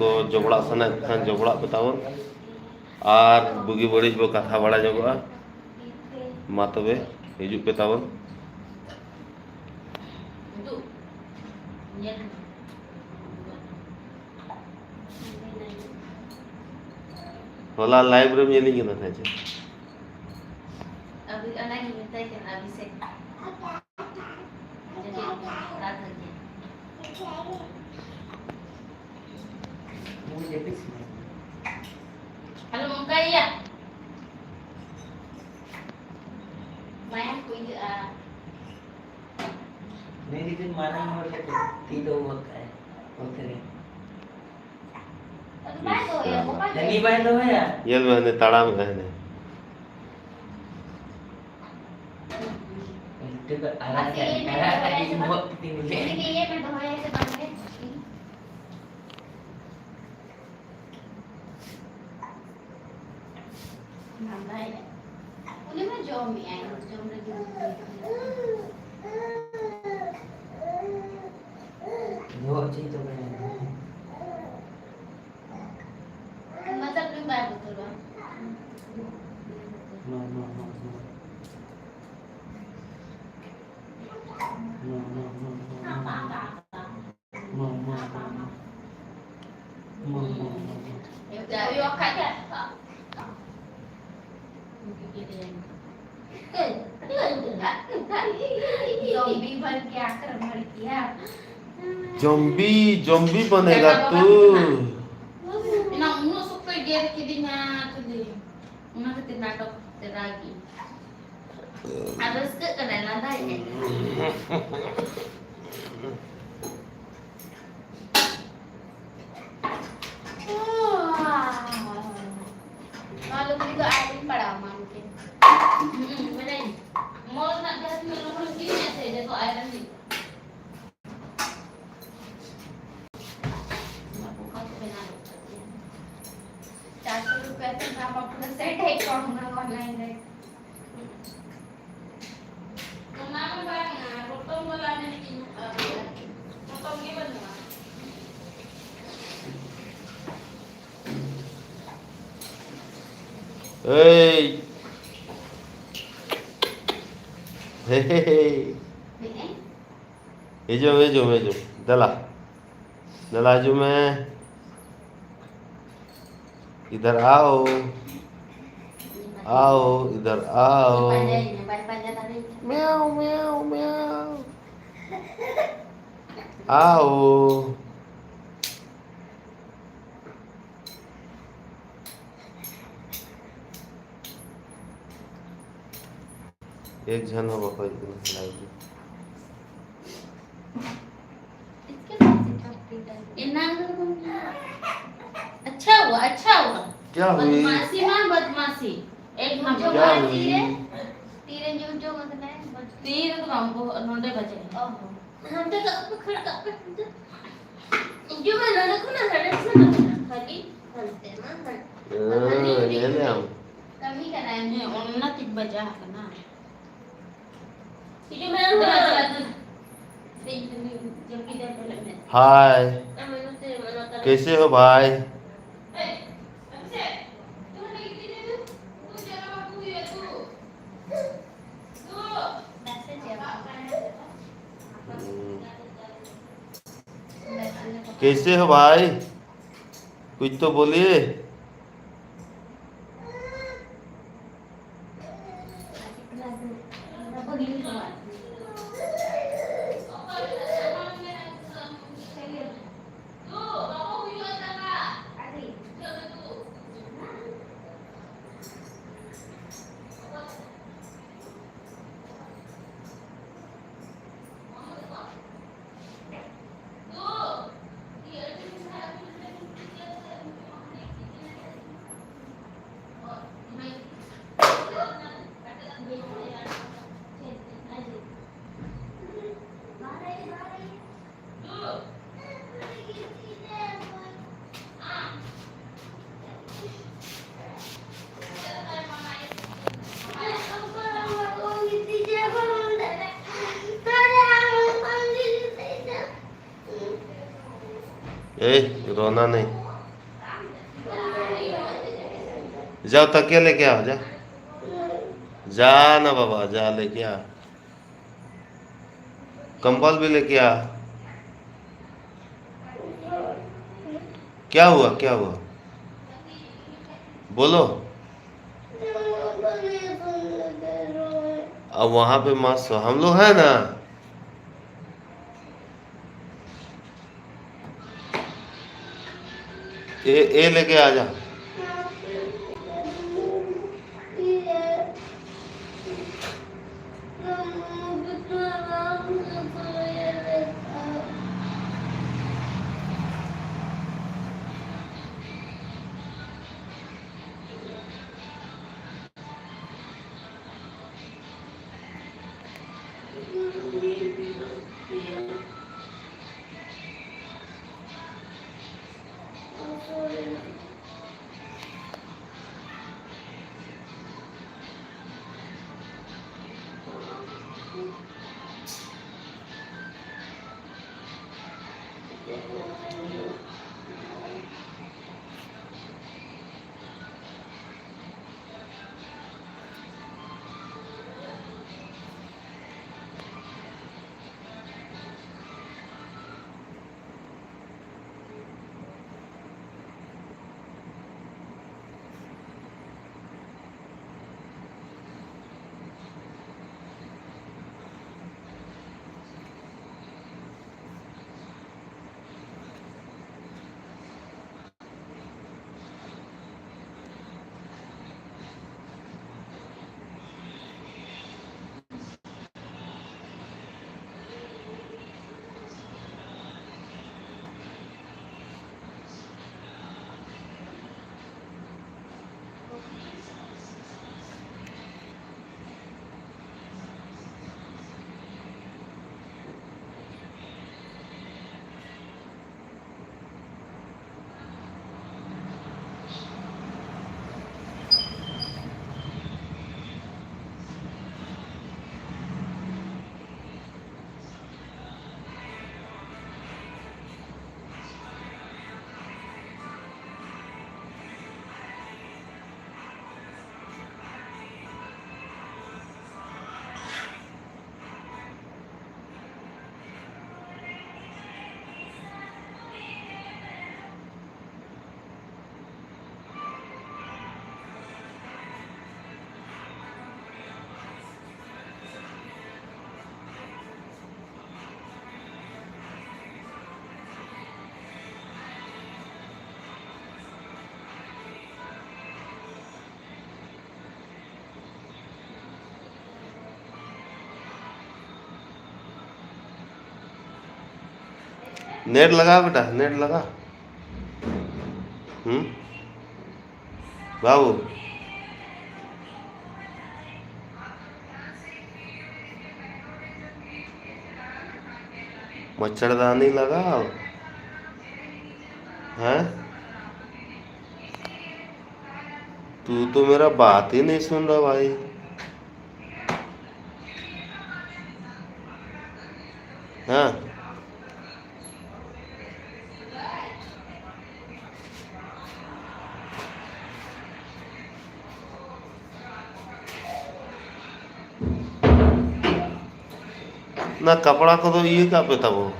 को जोगड़ा सना खान जोगड़ा बतावन और बुगी बड़ी बो कथा बड़ा जोगड़ा मा तबे हिजु पे तावन होला लाइव रे मिली के था छे अभी अना की मिलता है कि अभी से jadi रात लगे halo muka iya main कोई मेरी दिन माना हो रही है तीनों वक्त है उतरे अभी बात हो या वो बात नहीं बात हो या ये मैंने ताड़ा में है itu arah di buat tinggi ini ये मैं तो है ऐसे बन गए नंबर है उन्हें मैं जॉब में आई हूँ जॉब में दो चीज तो बने मतलब अपनी बात बता no no no no no no no no no udah yuk aja zombie बन के आक्रमण किया जोम्बी बनेगा तू ना उन्हों सुपर गेर की दिना तुझे उन्हों के नाटक तेरागी harus ke kenalan tanya malu juga Arin pada mungkin benar mau nak jadi orang gini saja kok Arin ni 400 रुपया से आप अपना सेट है कौन ऑनलाइन है नाम बांगा रोटम वाला ने रोटम के बनवा हे जो दला जो मैं इधर आओ इधर आओ म्याऊ म्याऊ म्याऊ आओ एक जन होगा कोई लाइव अच्छा हुआ क्या हुई बदमाशी मां बदमाशी एक नंबर क्या हुई तीरे जो मतलब है तीर तो हमको नोंदे बचे ओहो हम तो खड़ा जो मैं लड़को ना खड़े से ना खाली हंसते ना ये ले हम कमी कराए हैं उन्नत बजा करना ये मैं हाय कैसे हो भाई कैसे हो भाई कुछ तो बोलिए रोना नहीं। जाओ तकिया लेके आओ, जा जा ना बाबा, जा लेके आ, कंबल भी लेके आ। क्या हुआ, क्या हुआ, बोलो। अब वहां पे मत सो, हम लोग हैं ना। ए लेके आ जा। नेट लगा बेटा, नेट लगा। बाबू, मच्छरदानी लगाओ। हैं, तू तो मेरा बात ही नहीं सुन रहा भाई। हाँ, ना कपड़ा को तो ये क्या पे था वो।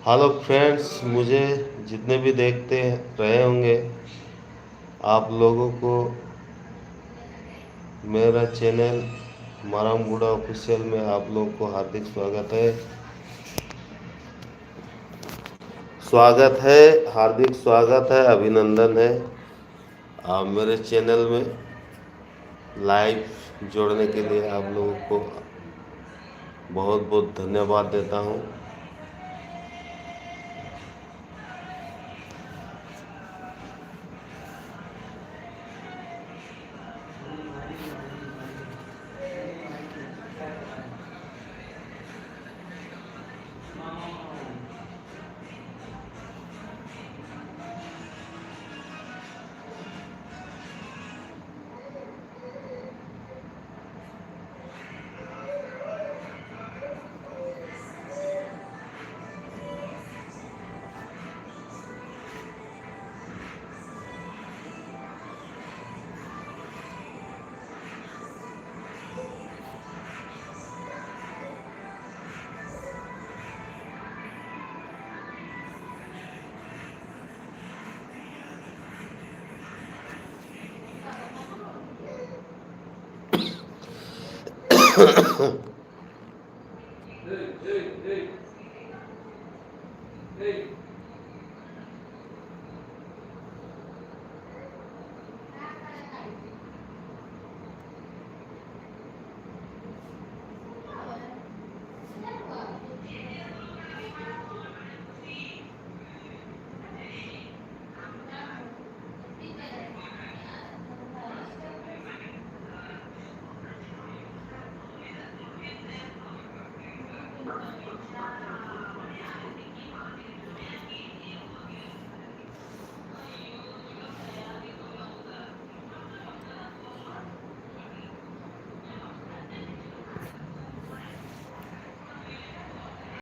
हेलो फ्रेंड्स, मुझे जितने भी देखते रहे होंगे, आप लोगों को मेरा चैनल मारामगुड़ा ऑफिशियल में आप लोगों को हार्दिक स्वागत है। स्वागत है, हार्दिक स्वागत है, अभिनंदन है। आप मेरे चैनल में लाइव जोड़ने के लिए आप लोगों को बहुत बहुत धन्यवाद देता हूँ।